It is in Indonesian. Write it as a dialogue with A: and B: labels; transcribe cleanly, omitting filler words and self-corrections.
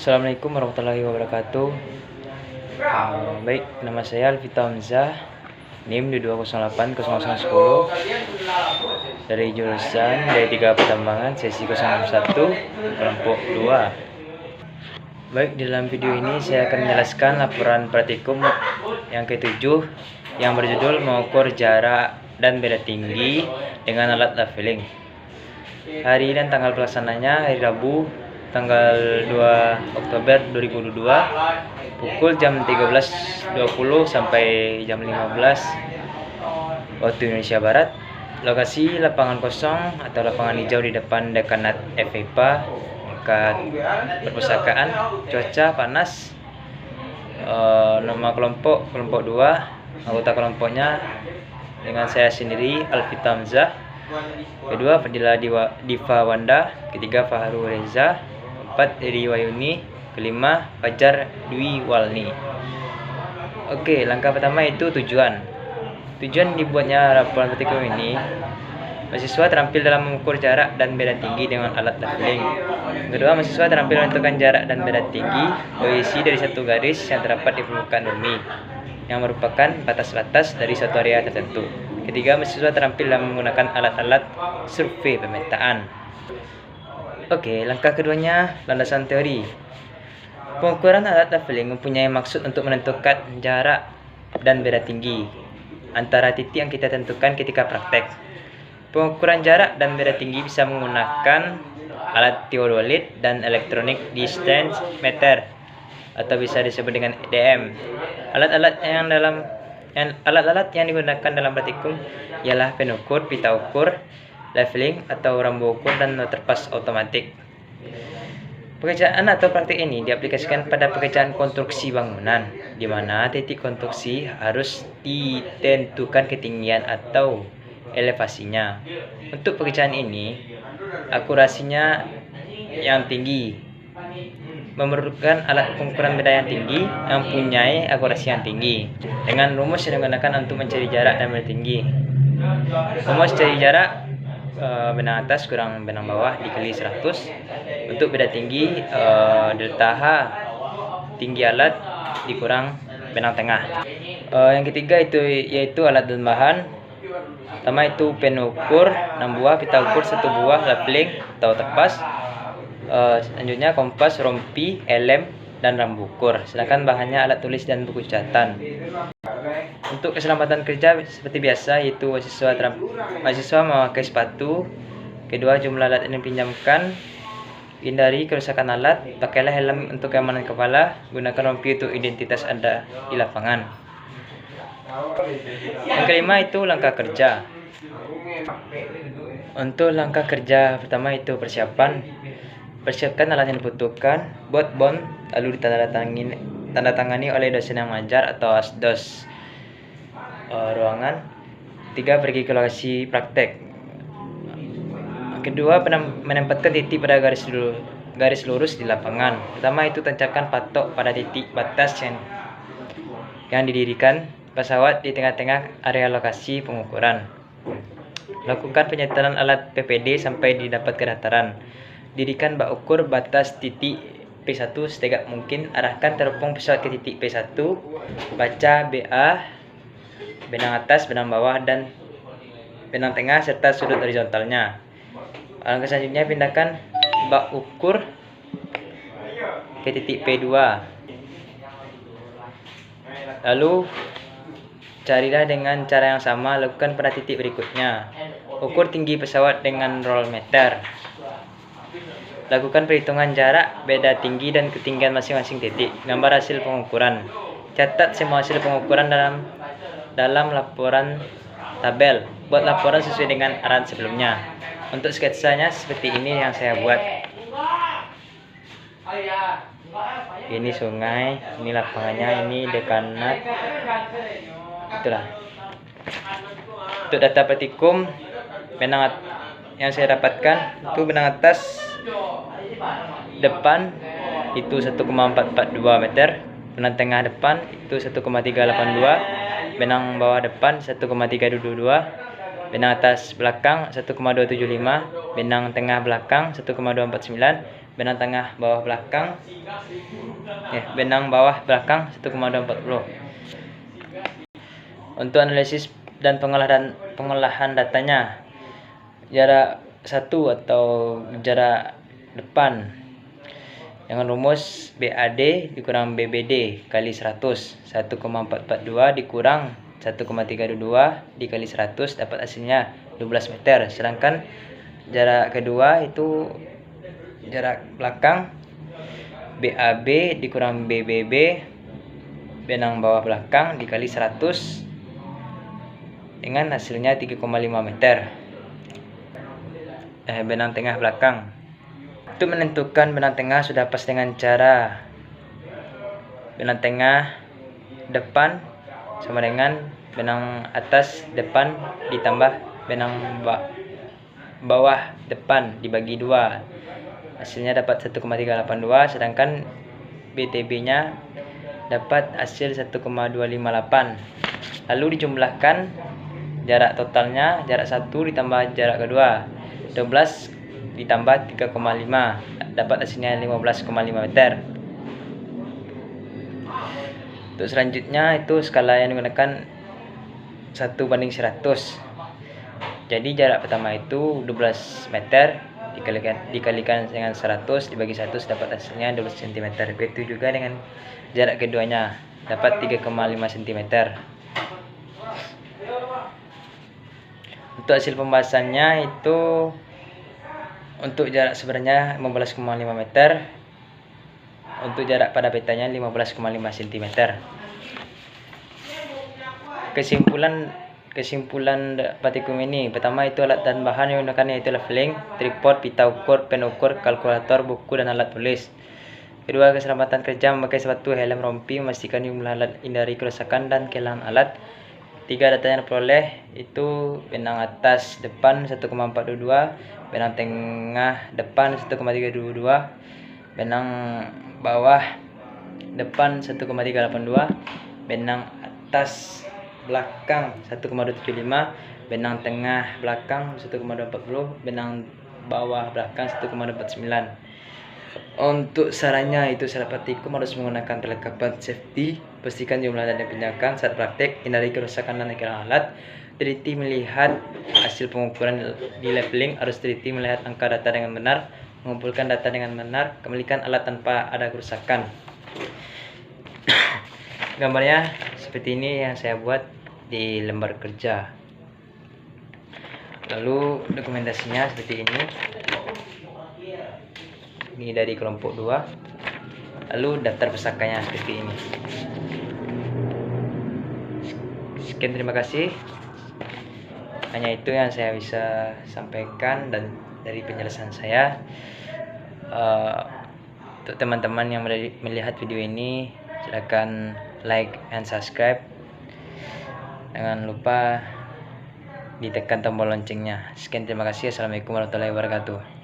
A: Assalamualaikum warahmatullahi wabarakatuh. Baik, nama saya Alvita Hamzah, NIM di 2080010 dari jurusan D3 Pertambangan sesi 01 kelompok 2. Baik, di dalam video ini saya akan menjelaskan laporan praktikum yang ke-7 yang berjudul mengukur jarak dan beda tinggi dengan alat leveling. Hari dan tanggal pelaksananya hari Rabu tanggal 2 Oktober 2022 pukul jam 13.20 sampai jam 15 waktu Indonesia Barat. Lokasi lapangan kosong atau lapangan hijau di depan dekanat FIPA, dekat perpustakaan. Cuaca panas. Nama kelompok 2, anggota kelompoknya dengan saya sendiri Alvita Hamzah, kedua Fadila Diva Wanda, ketiga Faharu Reza, keempat Eri Wayuni, kelima Fajar Dwi Walni. Oke, langkah pertama itu tujuan dibuatnya laporan praktikum ini. Mahasiswa terampil dalam mengukur jarak dan beda tinggi dengan alat leveling. Kedua, mahasiswa terampil menentukan jarak dan beda tinggi posisi dari satu garis yang terdapat di permukaan bumi yang merupakan batas-batas dari suatu area tertentu. Ketiga, mahasiswa terampil dalam menggunakan alat-alat survei pemetaan. Oke, langkah keduanya landasan teori. Pengukuran alat leveling mempunyai maksud untuk menentukan jarak dan beda tinggi antara titik yang kita tentukan ketika praktek. Pengukuran jarak dan beda tinggi bisa menggunakan alat teodolit dan electronic distance meter atau bisa disebut dengan EDM. Alat-alat yang digunakan dalam praktikum ialah penukur, pita ukur, leveling atau rambu ukur, dan meterpas otomatik. Pekerjaan atau praktik ini diaplikasikan pada pekerjaan konstruksi bangunan, di mana titik konstruksi harus ditentukan ketinggian atau elevasinya. Untuk pekerjaan ini, akurasinya yang tinggi memerlukan alat pengukuran beda yang tinggi yang mempunyai akurasi yang tinggi dengan rumus yang digunakan untuk mencari jarak dan beda tinggi. Rumus cari jarak benang atas kurang benang bawah dikali 100. Untuk beda tinggi delta H tinggi alat dikurang benang tengah. Yang ketiga yaitu alat dan bahan. Pertama itu pen ukur 6 buah, pita ukur 1 buah, leveling atau terpas. Selanjutnya kompas, rompi, lem, dan rambu ukur. Sedangkan bahannya alat tulis dan buku catatan. Untuk keselamatan kerja seperti biasa, yaitu mahasiswa memakai sepatu. Kedua, jumlah alat yang dipinjamkan. Hindari kerusakan alat. Pakailah helm untuk keamanan kepala. Gunakan rompi untuk identitas Anda di lapangan. Yang kelima itu langkah kerja. Untuk langkah kerja pertama itu persiapkan alat yang dibutuhkan, buat bond, lalu ditandatangani oleh dosen yang mengajar atau asdos ruangan. 3. Pergi ke lokasi praktek. Kedua, menempatkan titik pada garis lurus di lapangan. Pertama itu tancapkan patok pada titik batas yang didirikan pesawat di tengah-tengah area lokasi pengukuran. Lakukan penyetelan alat PPD sampai didapat ke dataran. Dirikan bak ukur batas titik P1 setegak mungkin. Arahkan teropong pesawat ke titik P1. Baca BA, benang atas, benang bawah, dan benang tengah serta sudut horizontalnya. Langkah selanjutnya, pindahkan bak ukur ke titik P2. Lalu carilah dengan cara yang sama, lakukan pada titik berikutnya. Ukur tinggi pesawat dengan roll meter. Lakukan perhitungan jarak, beda tinggi, dan ketinggian masing-masing titik. Gambar hasil pengukuran. Catat semua hasil pengukuran dalam laporan tabel. Buat laporan sesuai dengan arahan sebelumnya. Untuk sketsanya seperti ini yang saya buat. Ini sungai, ini lapangannya, ini dekanat. Itulah. Untuk data praktikum, benang yang saya dapatkan itu benang atas depan itu 1,442 meter, benang tengah depan itu 1,382, benang bawah depan 1,322, benang atas belakang 1,275, benang tengah belakang 1,249, benang tengah bawah belakang, benang bawah belakang 1,240. Untuk analisis dan pengolahan datanya, jarak 1 atau jarak depan dengan rumus BAD dikurang BBD kali 100, 1,442 dikurang 1,322 dikali 100 dapat hasilnya 12 meter. Sedangkan jarak kedua itu jarak belakang BAB dikurang BBB benang bawah belakang dikali 100 dengan hasilnya 3,5 meter. Benang tengah belakang. Untuk menentukan benang tengah sudah pas dengan cara benang tengah depan sama dengan benang atas depan ditambah benang bawah depan dibagi 2. Hasilnya dapat 1,382, sedangkan BTB nya dapat hasil 1,258. Lalu dijumlahkan jarak totalnya, jarak 1 ditambah jarak kedua, 12 ditambah 3,5 dapat hasilnya 15,5 meter. Untuk selanjutnya itu skala yang digunakan 1:100. Jadi jarak pertama itu 12 meter dikalikan dengan 100 dibagi 100 dapat hasilnya 12 cm. Begitu juga dengan jarak keduanya dapat 3,5 cm. Untuk hasil pembahasannya itu untuk jarak sebenarnya 15,5 meter, untuk jarak pada petanya 15,5 cm. Kesimpulan praktikum ini, pertama itu alat dan bahan yang digunakan yaitu leveling, tripod, pita ukur, pen ukur, kalkulator, buku, dan alat tulis. Kedua, keselamatan kerja, memakai sepatu, helm, rompi, memastikan jumlah alat, hindari kerusakan dan kehilangan alat. Tiga, data yang diperoleh itu benang atas depan 1,422, benang tengah depan 1,322, benang bawah depan 1,382, benang atas belakang 1,275, benang tengah belakang 1,240, benang bawah belakang 1,249. Untuk sarannya itu saat praktikum harus menggunakan perlengkapan safety, pastikan jumlah dan dipindahkan saat praktek, hindari kerusakan dan kehilangan alat. Teliti melihat hasil pengukuran di leveling, harus teliti melihat angka data dengan benar, mengumpulkan data dengan benar, kembalikan alat tanpa ada kerusakan. Gambarnya seperti ini yang saya buat di lembar kerja. Lalu dokumentasinya seperti ini. Ini dari kelompok 2. Lalu daftar pusakanya seperti ini. Sekian, terima kasih. Hanya itu yang saya bisa sampaikan dan dari penjelasan saya. Untuk teman-teman yang melihat video ini, silakan like and subscribe. Jangan lupa ditekan tombol loncengnya. Sekian, terima kasih. Assalamualaikum warahmatullahi wabarakatuh.